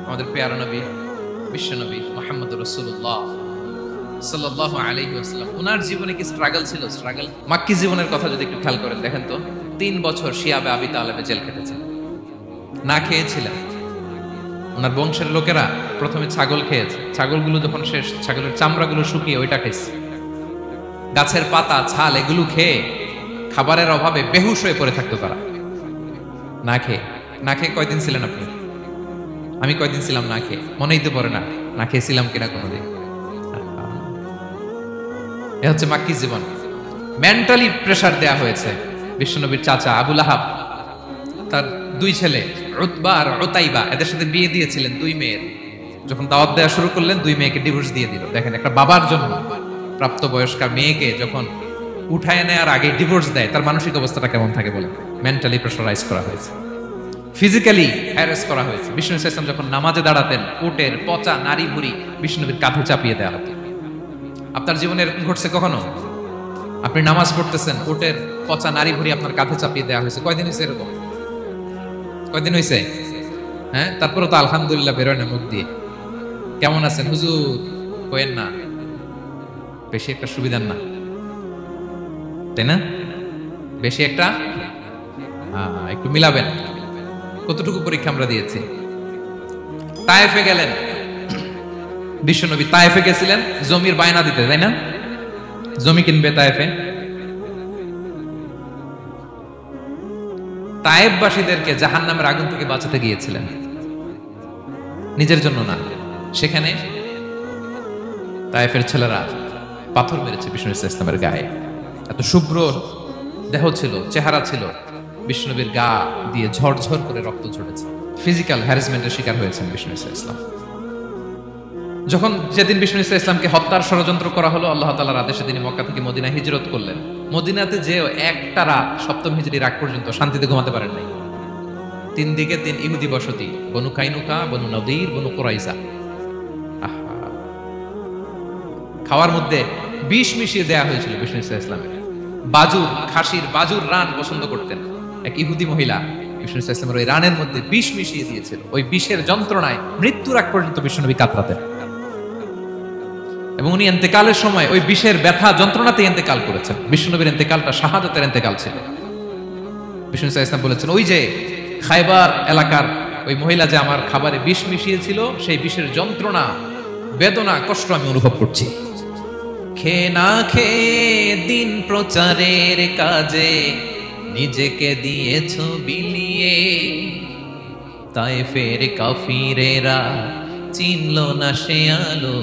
আমাদের প্রিয় নবী বিশ্বনবী মুহাম্মদুর রাসূলুল্লাহ সাল্লাল্লাহু আলাইহি ওয়াসাল্লাম, ওনার জীবনে কি স্ট্রাগল ছিল? স্ট্রাগল। মাক্কি জীবনের কথা যদি একটু খেয়াল করেন, দেখেন তো, 3 বছর শিয়াবে আবি তালেবে জেল কেটেছেন, না খেয়েছিলেন। ওনার বংশের লোকেরা প্রথমে ছাগল খেয়েছে, ছাগলগুলো যখন শেষ, ছাগলের চামড়াগুলো শুকিয়ে ওইটা খেয়েছে। গাছের পাতা ছাল এগুলো খেয়ে খাবারের অভাবে বেহুশ হয়ে পড়ে থাকতো তারা, না খেয়ে। না খেয়ে কয়দিন ছিলেন আপনি? আমি কয়দিন ছিলাম না খেয়ে? মনেই তো পড়ে না, না খেয়েছিলাম কিনা কোনোদিন। এ হচ্ছে মাক্কি জীবন। মেন্টালি প্রেসার দেয়া হয়েছে। বিশ্বনবীর চাচা আবু লাহাব, তার 2 ছেলে উতবা আর উতাইবা, এদের সাথে বিয়ে দিয়েছিলেন 2 মেয়ের। যখন দাওয়াত দেওয়া শুরু করলেন 2 মেয়েকে ডিভোর্স দিয়ে দিল। দেখেন, একটা বাবার জন্য প্রাপ্তবয়স্কা মেয়েকে যখন উঠায় নেওয়ার আগে ডিভোর্স দেয়, তার মানসিক অবস্থাটা কেমন থাকে বলেন? মেন্টালি প্রেশারাইজ করা হয়েছে, ফিজিক্যালি হ্যারাস করা হয়েছে। বিষ্ণু ইসলাম যখন নামাজে দাঁড়াতেন, উটের পচা নারী ভুড়ি বিষ্ণুনবীর কাঁধে চাপিয়ে দেওয়া হতো। আপনার জীবনে এরকম ঘটছে কখনো? আপনি নামাজ পড়তেছেন, উটের পচা নারী ভুড়ি আপনার কাঁধে চাপিয়ে দেওয়া হয়েছে। কয়দিন হয়েছে এরকম? কয়দিন হয়েছে? হ্যাঁ, তারপরে তো আলহামদুলিল্লাহ বেরোয় না মুখ দিয়ে। কেমন আছেন হুজুর? কইেন না, বেশি একটা সুবিধার না, তাই না? বেশি একটা একটু মিলাবেন। কতটুকু পরীক্ষা আমরা দিয়েছি। তায়েফে গেলেন বিশ্বনবী, তায়েফে গেছিলেন জমির বায়না দিতে, তাই না? জমি কিনবে তায়েফে। তায়েফবাসীদেরকে জাহান্নামের আগুন থেকে বাঁচাতে গিয়েছিলেন, নিজের জন্য না। সেখানে তায়েফের ছেলেরা পাথর মেরেছে বিষ্ণু ইসলামের গায়ে। এত শুভ্র দেহ ছিল, চেহারা ছিল, বিষ্ণুনবীর গা দিয়ে ঝরঝর করে রক্ত ঝরেছে। ফিজিক্যাল হ্যারাসমেন্টের শিকার হয়েছেন বিষ্ণু ইসলাম। যখন যেদিন বিষ্ণু ইসলামকে হত্যার ষড়যন্ত্র করা হলো, আল্লাহ তাআলার আদেশে তিনি মক্কা থেকে মদিনায় হিজরত করলেন। মদিনাতে যে একটা রাত, সপ্তম হিজরির আগ পর্যন্ত শান্তিতে ঘুমাতে পারেন নাই। 3 দিকে 3 ইহুদি বসতি, বনু কাইনুকা, বনু নদীর, বনু কুরাইজা। খাওয়ার মধ্যে বিষ মিশিয়ে দেয়া হয়েছিল বিষ্ণু ইসলামের। বাজুর, খাসির বাজুর রান পছন্দ করতেন। এক ইহুদি মহিলা বিষ্ণু ইসলামের ওই রানের মধ্যে বিষ মিশিয়ে দিয়েছিল। ওই বিষের যন্ত্রণায় মৃত্যুর আগ পর্যন্ত বিষ্ণুনবী কাতরাতেন, এবং উনি ইন্তেকালের সময় ওই বিষের ব্যথা যন্ত্রণাতে ইন্তেকাল করেছেন। বিষ্ণুনবীর ইন্তেকালটা শাহাদাতের ইন্তেকাল ছিল। বিষ্ণু ইসলাম বলেছেন, ওই যে খায়বার এলাকার ওই মহিলা যে আমার খাবারে বিষ মিশিয়েছিল, সেই বিষের যন্ত্রণা, বেদনা, কষ্ট আমি অনুভব করছি। খেয়ে না খেয়ে দিন প্রচারের কাজে নিজেকে দিয়েছ বিলিয়ে, তায়েফের কাফিরেরা চিনল না সে আলো,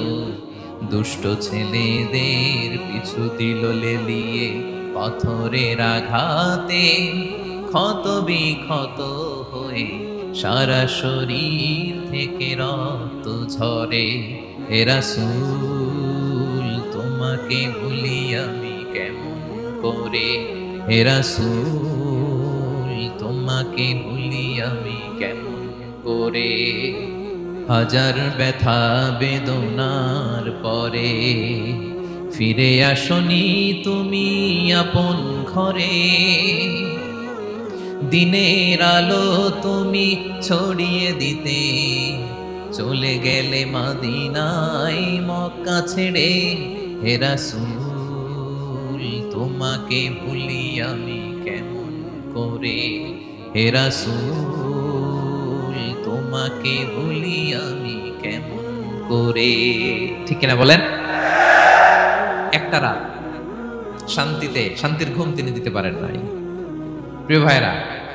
দুষ্ট ছেলেদের পিছু দিল লেলিয়ে, পাথরের আঘাতে ক্ষত বিক্ষত হয়ে সারা শরীর থেকে রক্ত ঝরে। হে রাসূল তোমাকে ভুলি আমি কেমন করে, হে রাসূল তোমাকে ভুলি আমি কেমন করে। হাজার ব্যথা বেদনার পরে ফিরে আসনি তুমি আপন ঘরে, দিনের আলো তুমি ছড়িয়ে দিতে চলে গেলে মদিনায় মক্কা ছেড়ে। হে রাসূল তোমাকে ভুলি আমি কেমন করে, হে রাসূল তোমাকে ভুলি আমি কেমন করে। ঠিক কিনা বলেন? একটা রাত শান্তিতে, শান্তির ঘুম তিনি দিতে পারেন নাই। প্রিয় ভাইরা,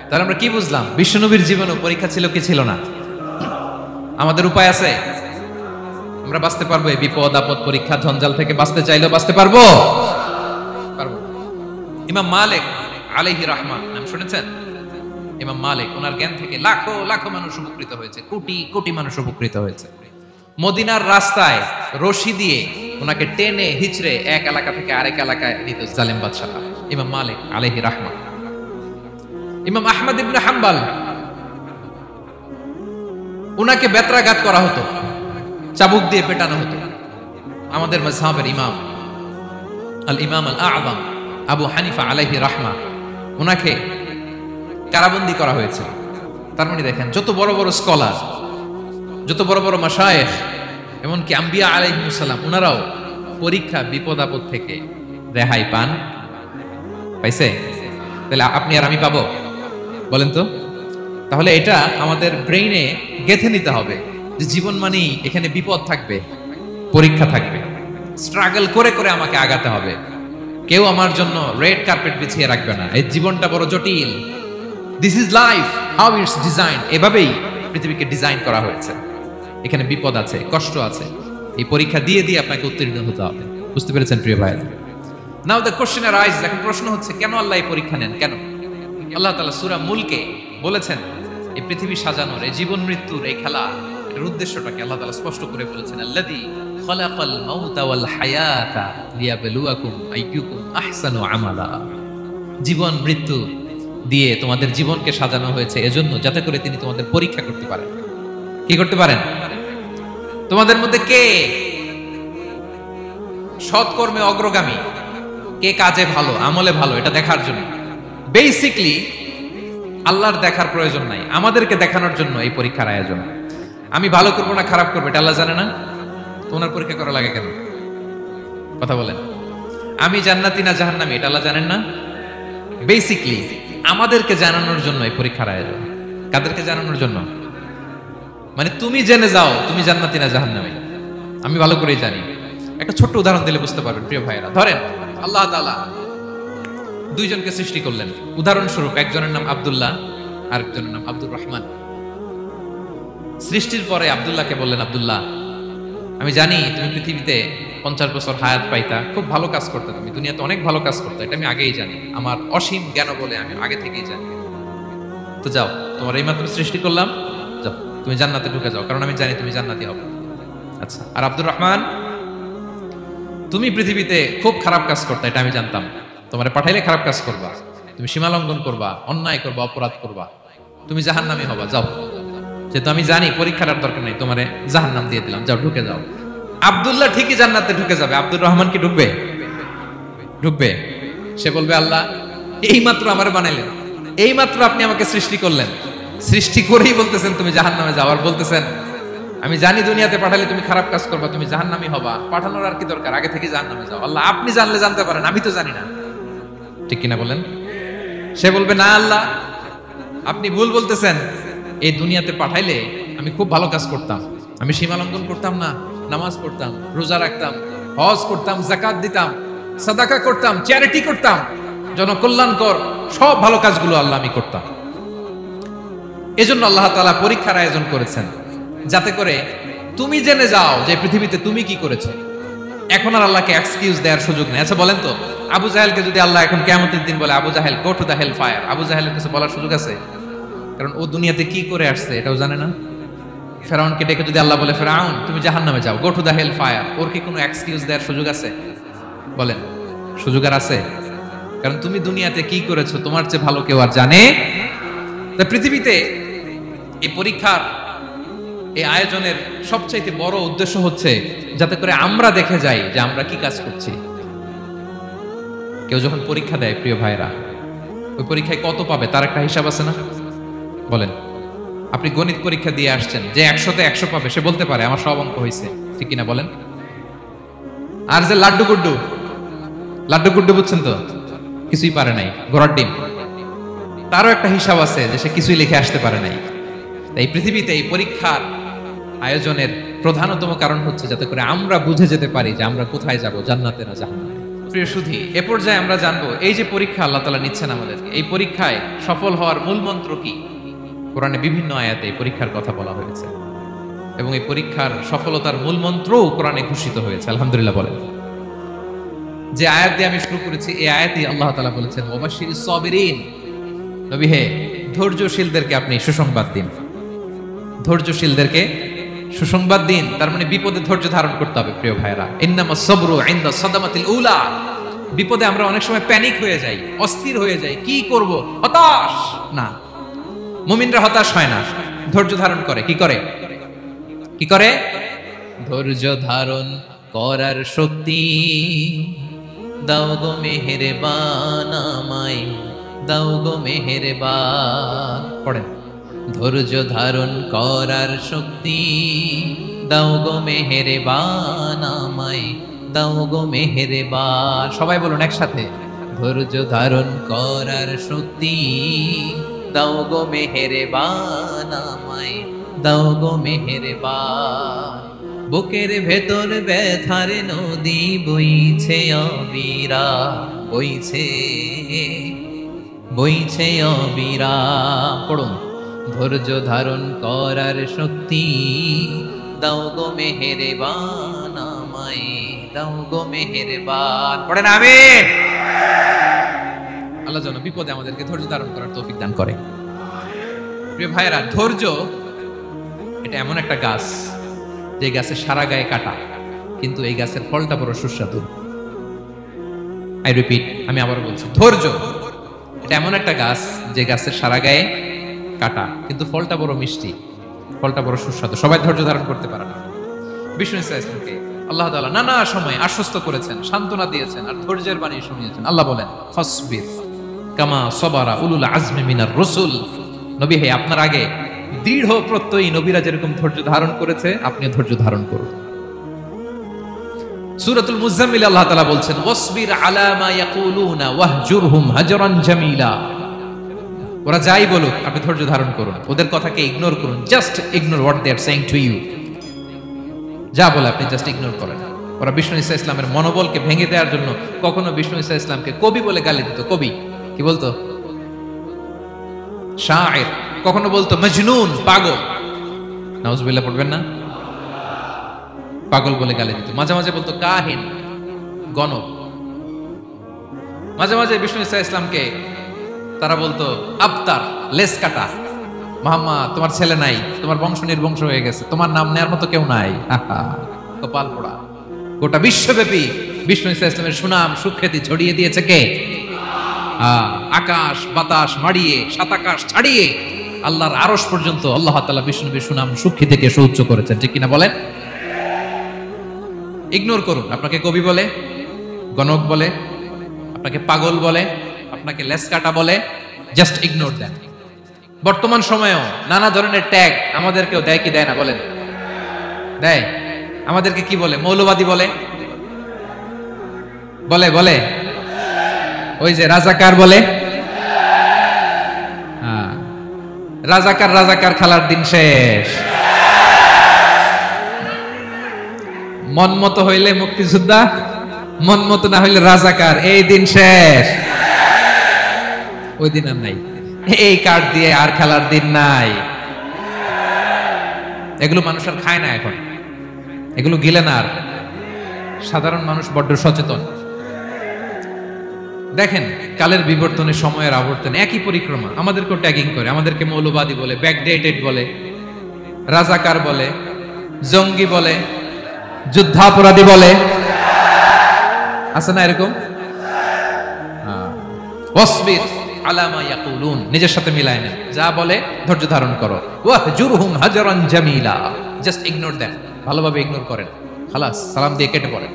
তাহলে আমরা কি বুঝলাম? বিশ্বনবীর জীবনে পরীক্ষা ছিল কি ছিল না? আমাদের উপায় আছে? আমরা বাঁচতে পারবো এই বিপদ আপদ পরীক্ষা ঝঞ্ঝাল থেকে? বাঁচতে চাইলেও বাঁচতে পারবো? পারবো। ইমাম মালিক আলাইহি রাহমা নাম শুনেছেন? ইমাম মালিক, ওনার জ্ঞান থেকে লাখো লাখো মানুষ উপকৃত হয়েছে, কোটি কোটি মানুষ উপকৃত হয়েছে। মদিনার রাস্তায় রশি দিয়ে ওনাকে টেনে হিচড়ে এক এলাকা থেকে আরেক এলাকায় নিত জালেম বাদশাহরা। ইমাম মালিক আলাইহি রাহমা। ইমাম আহমদ ইবনে হাম্বল, ওনাকে বেত্রাঘাত করা হতো, চাবুক দিয়ে পেটানো হতো। আমাদের মাযহাবের ইমাম আল ইমাম আল আযম আবু হানিফা আলাইহি রাহমা, ওনাকে কারাবন্দী করা হয়েছে। তার মানে দেখেন, যত বড় বড় স্কলার, যত বড় বড় মাশায়েখ, এমনকি আম্বিয়া আলাইহিস সালাম, ওনারাও পরীক্ষা বিপদ আপদ থেকে রেহাই পান। পাইছে? তাহলে আপনি আর আমি পাবো? বলেন তো। তাহলে এটা আমাদের ব্রেইনে গেঁথে নিতে হবে যে জীবন মানেই এখানে বিপদ থাকবে, পরীক্ষা থাকবে, স্ট্রাগল করে করে আমাকে আগাতে হবে। কেউ আমার জন্য রেড কার্পেট বিছিয়ে রাখবে না। এই জীবনটা বড় জটিল। This is life, how it's design. এভাবেই পৃথিবীকে ডিজাইন করা হয়েছে। এখানে বিপদ আছে, কষ্ট আছে। এই পরীক্ষা দিয়ে দিয়ে আপনাকে উত্তীর্ণ হতে হবে। বুঝতে পেরেছেন প্রিয় ভাই? নাও দ্য কোশ্চেন অ্যারাইজ, এখন প্রশ্ন হচ্ছে, কেন আল্লাহ এই পরীক্ষা নেন? কেন? আল্লাহ তাআলা সূরা মুলকে বলেছেন, এই পৃথিবী সাজানোর, এই জীবন মৃত্যুর এই খেলা, এটার উদ্দেশ্যটাকে আল্লাহ তাআলা স্পষ্ট করে বলেছেন, আল্লাযী খালাকাল মাউতা ওয়াল হায়াতা লিয়াবলুয়াকুম আইয়ুকুম আহসানু আমালা। জীবন মৃত্যু দিয়ে তোমাদের জীবনকে সাজানো হয়েছে এজন্য, যাতে করে তিনি তোমাদের পরীক্ষা করতে পারেন। কি করতে পারেন? তোমাদের মধ্যে কে সৎকর্মে অগ্রগামী, কে কাজে ভালো, আমলে ভালো, এটা দেখার জন্য। বেসিকলি আল্লাহর দেখার প্রয়োজন নাই, আমাদেরকে দেখানোর জন্য এই পরীক্ষার আয়োজন। আমি ভালো করবো না খারাপ করবো এটা আল্লাহ জানে না? তোমার পরীক্ষা করা লাগে কেন? কথা বলেন। আমি জান্নাতি না জাহান্নামী এটা আল্লাহ জানেন না? বেসিকলি আমাদেরকে জানানোর জন্য এই পরীক্ষার আয়োজন। কাদেরকে জানানোর জন্য? মানে তুমি জেনে যাও তুমি জান্নাতি না জাহান্নামী। আমি ভালো করেই জানি। একটা ছোট্ট উদাহরণ দিলে বুঝতে পারবেন প্রিয় ভাইয়েরা। ধরেন আল্লাহ তাআলা দুইজনকে সৃষ্টি করলেন। উদাহরণস্বরূপ একজনের নাম আব্দুল্লাহ, আরেকজনের নাম আব্দুর রহমান। সৃষ্টির পরে আব্দুল্লাহকে বললেন, আব্দুল্লাহ আমি জানি তুমি পৃথিবীতে 50 বছর হায়াত পাইতা, খুব ভালো কাজ করতে, তুমি দুনিয়াতে অনেক ভালো কাজ করতে, এটা আমি আগেই জানি, আমার অসীম জ্ঞান বলে আমি আগে থেকেই জানি। তো যাও, তোমার এইমাত্র সৃষ্টি করলাম, যাও তুমি জান্নাতে ঢুকে যাও, কারণ আমি জানি তুমি জান্নাতি হবে। আচ্ছা, আর আব্দুর রহমান তুমি পৃথিবীতে খুব খারাপ কাজ করতে, এটা আমি জানতাম, তোমারে পাঠাইলে খারাপ কাজ করবা, তুমি সীমা লঙ্ঘন করবা, অন্যায় করবা, অপরাধ করবা, তুমি জাহান্নামী হবা, যাও। যেহেতু আমি জানি পরীক্ষার আর দরকার নেই, তোমারে জাহান্নাম দিয়ে দিলাম, যাও ঢুকে যাও। আব্দুল্লাহ ঠিকই জান্নাতে ঢুকে যাবে, আব্দুর রহমান কি ঢুকবে? ঢুকবে। সে বলবে, আল্লাহ এইমাত্র আমারে বানাইলেন, এইমাত্র আপনি আমাকে সৃষ্টি করলেন, সৃষ্টি করেই বলতেছেন তুমি জাহান্নামে যাও, আর বলতেছেন আমি জানি দুনিয়াতে পাঠালে তুমি খারাপ কাজ করবা, তুমি জাহান্নামী হবা, পাঠানোর আর কি দরকার, আগে থেকে জাহান্নামে যাও। আল্লাহ আপনি জানলে জানতে পারেন, আমি তো জানি না। ঠিক কিনা বলেন? সে বলবে, না আল্লাহ আপনি ভুল বলতেছেন, এই দুনিয়াতে পাঠাইলে আমি খুব ভালো কাজ করতাম, আমি সীমা লঙ্ঘন করতাম না, নামাজ পড়তাম, রোজা রাখতাম, হজ করতাম, যাকাত দিতাম, সাদাকা করতাম, চ্যারিটি করতাম, জনকল্যাণকর সব ভালো কাজগুলো আল্লাহ আমি করতাম। এজন্য আল্লাহ তাআলা পরীক্ষার আয়োজন করেছেন, যাতে করে তুমি জেনে যাও যে পৃথিবীতে তুমি কি করেছো। এখন আর আল্লাহকে এক্সকিউজ দেওয়ার সুযোগ নেই। আচ্ছা বলেন তো, আবু জাহেলকে যদি আল্লাহ এখন কিয়ামতের দিন বলে, Abu Jahl go to the hell fire, আবু জাহেলের কাছে বলার সুযোগ আছে? কারণ ও দুনিয়াতে কি করে আসছে এটাও জানে না। ফেরাউনকে ডেকে যদি আল্লাহ বলে, ফেরাউন তুমি জাহান্নামে যাও, go to the hell fire, ওর কি কোনো এক্সকিউজ দেওয়ার সুযোগ আছে? বলেন, সুযোগ আর আছে? কারণ তুমি দুনিয়াতে কি করেছো তোমার চেয়ে ভালো কেউ আর জানে। পৃথিবীতে এই পরীক্ষার এই আয়োজনের সবচাইতে বড় উদ্দেশ্য হচ্ছে যাতে করে আমরা দেখে যাই যে আমরা কি কাজ করছি। কেউ যখন পরীক্ষা দেয় প্রিয় ভাইরা, ওই পরীক্ষায় কত পাবে তার একটা হিসাব আছে না? বলেন, আপনি গণিত পরীক্ষা দিয়ে আসছেন, যে 100তে 100 পাবে সে বলতে পারে আমার সব অঙ্ক হয়েছে, ঠিক কিনা বলেন? আর যে লাড্ডু গুড্ডু বুঝছেন তো, কিছুই পারে নাই, ঘোড়ার ডিম, তারও একটা হিসাব আছে যে সে কিছুই লিখে আসতে পারে নাই। তাই পৃথিবীতে এই পরীক্ষার আয়োজনের প্রধানতম কারণ হচ্ছে যাতে করে আমরা বুঝে যেতে পারি যে আমরা কোথায় যাব, জান্নাতে না জাহান্নামে। প্রিয় সুধী, এ পর্যায়ে আমরা জানবো এই যে পরীক্ষা আল্লাহ তাআলা নিচ্ছেন আমাদেরকে, এই পরীক্ষায় সফল হওয়ার মূল মন্ত্র কি? কোরআনে বিভিন্ন আয়াতে এই পরীক্ষার কথা বলা হয়েছে এবং এই পরীক্ষার সফলতার মূল মন্ত্রও কোরআনে ঘোষিত হয়েছে। আলহামদুলিল্লাহ বলেন। যে আয়াত দিয়ে আমি শুরু করেছি এই আয়াতে আল্লাহ তাআলা বলেছেন, ওয়াবাশশিরিস সাবিরিন, নবী হে ধৈর্যশীলদেরকে আপনি সুসংবাদ দিন, ধৈর্যশীলদেরকে সুসংবাদ দিন। তার মানে বিপদে ধৈর্য ধারণ করতে হবে প্রিয় ভাইরা। ইন্নামাস সাবরু ইনদা সাদামাতিল উলা। বিপদে আমরা অনেক সময় প্যানিক হয়ে যাই, অস্থির হয়ে যাই, কি করব, হতাশ না। মুমিনরা হতাশ হয় না, ধৈর্য ধারণ করে। কি করে? কি করে? ধৈর্য ধারণ করার শক্তি দাও গো মেহেরবান আমায়, দাও গো মেহেরবান। পড়েন, ধৈর্য ধারণ করার শক্তি দাও গো মেহেরবান আমায়, দাও গো মেহেরবান। সবাই বলুন একসাথে, ধৈর্য ধারণ করার শক্তি দাও গো মেহেরবান আমায়, দাও গো মেহেরবান। বুকের ভেতর ব্যথার নদী বইছে অবিরাম, বইছে বইছে অবিরাম। পড়ুন, ধৈর্য ধারণ করার শক্তি দাও গো মেহেরবান আমায়, দাও গো মেহেরবান। পড়েন আমিন। আল্লাহ যেন বিপদে আমাদেরকে ধৈর্য ধারণ করার তৌফিক দান করে। প্রিয় ভাইয়েরা, ধৈর্য এটা এটা এমন একটা গাছ যে গাছের সারা গায়ে কাটা, কিন্তু এই গাছের ফলটা বড় সুস্বাদু। আই রিপিট, আমি আবার বলছি, ধৈর্য এটা এমন একটা গাছ যে গাছের সারা গায়ে কাটা, কিন্তু ফলটা বড় মিষ্টি, ফলটা বড় সুস্বাদু। সবাই ধৈর্য ধারণ করতে পারে না। বিষ্ণু ইসলামকে আল্লাহ তাআলা নানা সময় আশ্বস্ত করেছেন, সান্ত্বনা দিয়েছেন, আর ধৈর্যের বাণী শুনিয়েছেন। আল্লাহ বলেন, ফাসবির কামা সবারা উলুল আজমি মিনার রাসূল। নবী হে, আপনার আগে দৃঢ় প্রত্যয়ী নবীরা যেরকম ধৈর্য ধারণ করেছে, আপনিও ধৈর্য ধারণ করুন। সূরাতুল মুজাম্মিল আল্লাহ তাআলা বলছেন, ওয়াসবির আলা মা ইয়াকুলুনা ওয়াহজুরহুম হাজরান জামিলা। ওরা যাই বলুক, আপনি ধৈর্য ধারণ করুন, ওদের কথাকে ইগনোর করুন। Just ignore what they are saying to you. যা বলে আপনি জাস্ট ইগনোর করেন। ওরা বিষ্ণু ঈসা ইসলামের মনোবলকে ভেঙে দেওয়ার জন্য কখনো বিষ্ণু ঈসা ইসলামকে কবি বলে গালি দিত। কবি কি বলতো? শায়ের। কখনো বলতো মজনুন, পাগল। নাউজুবিল্লাহ পড়বেন না? পাগল বলে গালি দিত। মাঝে মাঝে বলতো কাহিন, গণক। মাঝে মাঝে বিষ্ণু ঈসা ইসলামকে তারা বলতো আবতার, লেস কাটা। মুহাম্মদ, তোমার ছেলে নাই, তোমার বংশ নির্বংশ হয়ে গেছে, তোমার নাম নেয়ার মতো কেউ নাই। কপাল পোড়া। গোটা বিশ্বব্যাপী বিষ্ণু ঈসা ইসলামের সুনাম সুখ্যাতি ছড়িয়ে দিয়েছে কে? আকাশ বাতাস মাড়িয়ে, সাত আকাশ ছাড়িয়ে আল্লাহর আরশ পর্যন্ত আল্লাহ তাআলা বিষ্ণু নবীর সুনাম সুখ্যাতিকে সুউচ্চ করেছেন। ঠিক কিনা বলেন? ইগনোর করুন। আপনাকে কবি বলে, গণক বলে, আপনাকে পাগল বলে, আপনাকে লেসকাটা বলে, জাস্ট ইগনোর দেন। বর্তমান সময়েও নানা ধরনের ট্যাগ আমাদেরকেও দেয় কি দেয় না বলেন? দেয়। আমাদেরকে কি বলে? মৌলবাদী বলে, বলে বলে ওই যে রাজাকার বলে। রাজাকার রাজাকার খেলার দিন শেষ। মন মতো হইলে মুক্তিযোদ্ধা, মন মতো না হইলে রাজাকার, এই দিন শেষ। ওই দিন আর নাই। এই কার্ড দিয়ে আর খেলার দিন নাই। এগুলো মানুষ আর খায় না এখন, এগুলো গিলে না আর। সাধারণ মানুষ বড্ড সচেতন। দেখেন, কালের বিবর্তনে, সময়ের আবর্তনে একই পরিক্রমা আমাদেরকেও ট্যাগিং করে। আমাদেরকে মৌলবাদী বলে, ব্যাকডেটেড বলে, রাজাকার বলে, জঙ্গি বলে, যুদ্ধাপরাধী বলে। আছে না এরকম? ওয়াসবির আলা মা ইয়াকুলুন, নিজের সাথে মিলায় নেন। যা বলে ধৈর্য ধারণ করো। ওয়াহজুরহুম হাজরান জামিলা, জাস্ট ইগনোর দেন, ভালোভাবে ইগনোর করেন, খালাস, সালাম দিয়ে কেটে পড়েন।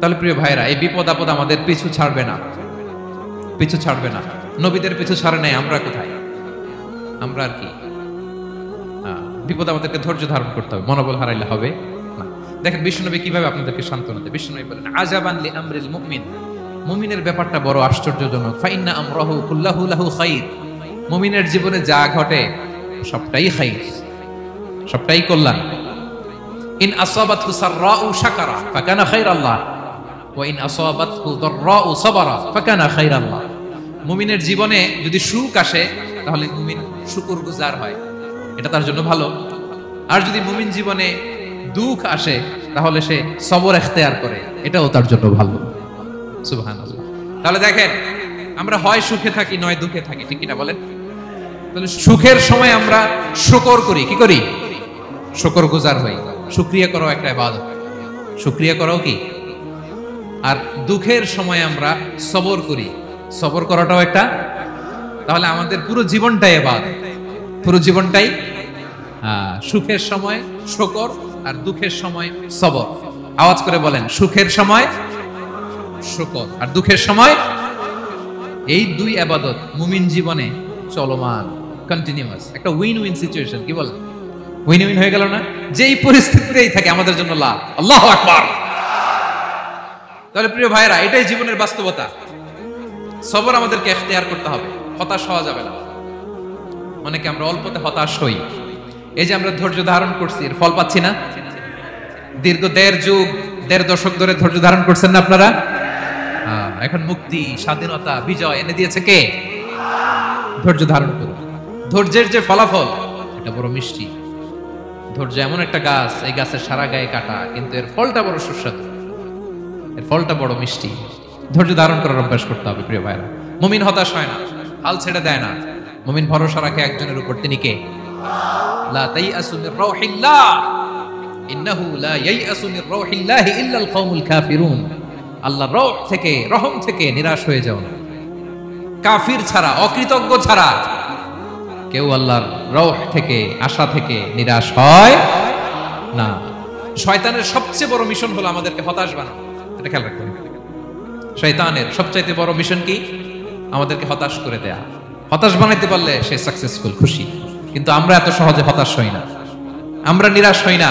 তাহলে প্রিয় ভাইরা, এই বিপদ আপদ আমাদের পিছু ছাড়বে না, পিছু ছাড়বে না। নবীদের পিছু ছাড়ে নাই, আমরা কোথায়? আমরা আর কি? বিপদ আমাদেরকে ধৈর্য ধারণ করতে হবে, মনোবল হারাইলে হবে না। দেখেন বিশ্বনবী কিভাবে আপনাদেরকে সান্ত্বনা দেয়। বিশ্বনবী বলেন, আজাবান লি আমরিল মুমিন। মুমিনের ব্যাপারটা বড় আশ্চর্যজনক। ফাইন্না আমরাহু কুল্লাহু লাহু খাইর। মুমিনের জীবনে যা ঘটে সবটাই খাইর, সবটাই কল্যাণ। ইন আসাবাতহু সাররাউ শাকারা ফাকানা খাইরাল্লাহ ওয়া ইন আসাবাতহু দাররাউ সাবারা ফাকানা খাইরাল্লাহ। মুমিনের জীবনে যদি সুখ আসে তাহলে মুমিন শুকরগুজার হয়, এটা তার জন্য ভালো। আর যদি মুমিন জীবনে দুঃখ আসে তাহলে সে সবর ইখতিয়ার করে, এটাও তার জন্য ভালো। সুবহানাল্লাহ। তাহলে দেখেন, আমরা হয় সুখে থাকি নয় দুঃখে থাকি, ঠিক কিনা বলেন? তাহলে সুখের সময় আমরা শুকর করি, কি করি? শুকরগুজার হই। শুকরিয়া করাও একটা ইবাদত, শুকরিয়া করাও কি? আর দুঃখের সময় আমরা সবর করি, সবর করাটাও একটা। তাহলে আমাদের পুরো জীবনটাই ইবাদত, পুরো জীবনটাই। সুখের সময় শুকর আর দুঃখের সময় সবর। আওয়াজ করে বলেন, সুখের সময় শুকর আর দুঃখের সময়। এই দুই ইবাদত মুমিন জীবনে চলমান, কন্টিনিউয়াস, একটা উইন উইন সিচুয়েশন। কি বলেন? উইন উইন হয়ে গেল না? যেই পরিস্থিতিতেই থাকে আমাদের জন্য লাভ। আল্লাহু আকবার। তাহলে প্রিয় ভাইরা, এটাই জীবনের বাস্তবতা। সবর আমাদেরকে ইখতিয়ার করতে হবে, হতাশ হওয়া যাবে না। অনেকে আমরা অল্পতে হতাশ হই। এই যে আমরা ধৈর্য ধারণ করছি, এর ফল পাচ্ছি না। দীর্ঘ দেড় দশক ধরে ধৈর্য ধারণ করছেন না আপনারা? এখন মুক্তি, স্বাধীনতা, বিজয় এনে দিয়েছে কে? ধৈর্য ধারণ করুন। ধৈর্যের যে ফলাফল, এটা বড় মিষ্টি। ধৈর্য এমন একটা গাছ, এই গাছের সারা গায়ে কাটা, কিন্তু এর ফলটা বড় সুস্বাদু, এর ফলটা বড় মিষ্টি। ধৈর্য ধারণ করার অভ্যাস করতে হবে প্রিয় ভাইরা। মুমিন হতাশ হয় না, হাল ছেড়ে দেয় না। মুমিন ভরসা রাখে একজনের উপর, তিনি কে? লা তাইয়াসু মির রাউহিল্লাহ ইন্নাহু লা ইয়াইয়াসু মির রাউহিল্লাহি ইল্লাল কওমুল কাফিরুন। আল্লাহর রহ থেকে, রহম থেকে নিরাশ হয়ে যাও না। কাফির ছাড়া, অকৃতজ্ঞ ছাড়া কেউ আল্লাহর রহ থেকে, আশা থেকে নিরাশ হয় না। শয়তানের সবচেয়ে বড় মিশন হলো আমাদেরকে হতাশ বানানো। এটা খেয়াল রাখবেন। শয়তানের সবচাইতে বড় মিশন কি? আমাদেরকে হতাশ করে দেয়া। হতাশ বানাইতে পারলে সে সাকসেসফুল, খুশি। কিন্তু আমরা এত সহজে হতাশ হই না, আমরা নিরাশ হই না,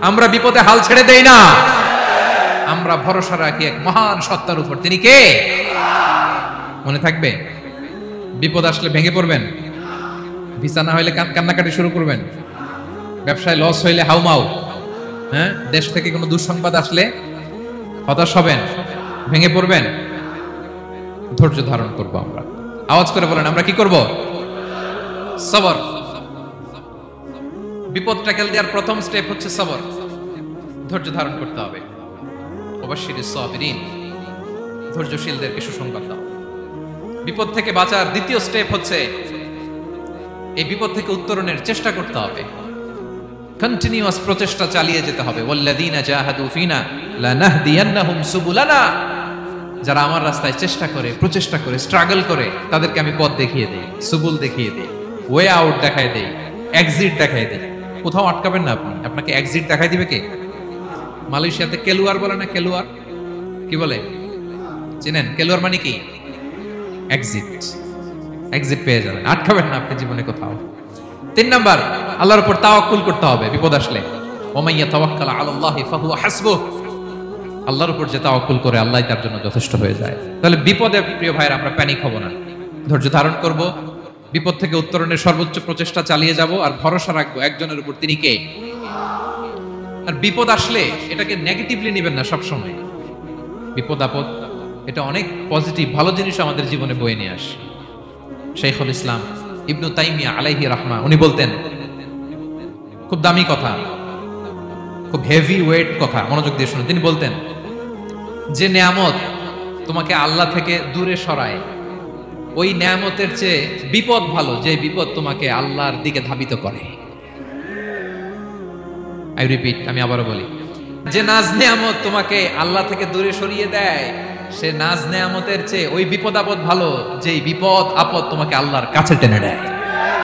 আমরা বিপদে হাল ছেড়ে দেই না। আমরা ভরসা রাখি এক মহান সত্তার উপর। তিনি কে? মনে থাকবে? বিপদ আসলে ভেঙে পড়বেন, ভিসা না হইলে কান্নাকাটি শুরু করবেন, ব্যবসায় লস হইলে হাউমাউ, হ্যাঁ, দেশ থেকে কোনো দুঃসংবাদ আসলে হতাশ হবেন, ভেঙে পড়বেন। ধৈর্য ধারণ করব আমরা। আওয়াজ করে বলেন, আমরা কি করব? সবর। বিপদ ট্যাকেল দেওয়ার প্রথম স্টেপ হচ্ছে সবর। ধৈর্য ধারণ করতে হবে। ওয়াবাশশিরিস সাবিরিন, ধৈর্যশীলদেরকে সুসংবাদ দাও। বিপদ থেকে বাঁচার দ্বিতীয় স্টেপ হচ্ছে এই বিপদ থেকে উত্তরণের চেষ্টা করতে হবে। কন্টিনিউয়াস প্রচেষ্টা চালিয়ে যেতে হবে। ওয়াল্লাযীনা জাহাদু ফিনা লানাহদিয়ান্নাহুম সুবুলানা। যারা আমার রাস্তায় চেষ্টা করে, প্রচেষ্টা করে, স্ট্রাগল করে, তাদেরকে আমি পথ দেখিয়ে দেই, সুবুল দেখিয়ে দেই, ওয়ে আউট দেখায় দেই, এক্সিট দেখায় দেই। কোথাও আটকাবেন না আপনি, আপনাকে এক্সিট দেখাই দিবে কে? মালয়েশিয়াতে কেলুয়ার বলে না? কেলুয়ার কি বলে চিনেন? কেলুয়ার মানে কি? এক্সিট। এক্সিট পেয়ে যাবেন, আটকাবেন না আপনি জীবনে কোথাও। 3 নাম্বার, আল্লাহর উপর তাওয়াক্কুল করতে হবে বিপদ আসলে। ওমাইয়া তাওয়াক্কাল আলাল্লাহি ফাহুয়া হাসবুহ। আল্লাহর উপর যে তাওয়াক্কুল করে, আল্লাহই তার জন্য যথেষ্ট হয়ে যায়। তাহলে বিপদে প্রিয় ভাইরা আমরা প্যানিক হব না, ধৈর্য ধারণ করব, বিপদ থেকে উত্তরণের সর্বোচ্চ প্রচেষ্টা চালিয়ে যাব, আর ভরসা রাখবো একজনের উপর, তিনি কে? আর বিপদ আসলে এটাকে নেগেটিভলি নেবেন না সবসময়। বিপদ আপদ এটা অনেক পজিটিভ, ভালো জিনিস আমাদের জীবনে বয়ে নিয়ে আসে। শাইখুল ইসলাম ইবনু তাইমিয়া আলাইহি রাহমা উনি বলতেন, খুব দামি কথা, খুব হেভি ওয়েট কথা, মনোযোগ দিয়ে শুনুন। তিনি বলতেন, যে নেয়ামত তোমাকে আল্লাহ থেকে দূরে সরায়, ওই নেয়ামতের চেয়ে বিপদ ভালো যে বিপদ তোমাকে আল্লাহর দিকে ধাবিত করে। আই রিপিট, আমি আবারও বলি, যে নাজ নেয়ামত তোমাকে আল্লাহ থেকে দূরে সরিয়ে দেয়, সে নাজ নেয়ামতের চেয়ে ওই বিপদ আপদ ভালো যেই বিপদ আপদ তোমাকে আল্লাহর কাছে টেনে দেয়।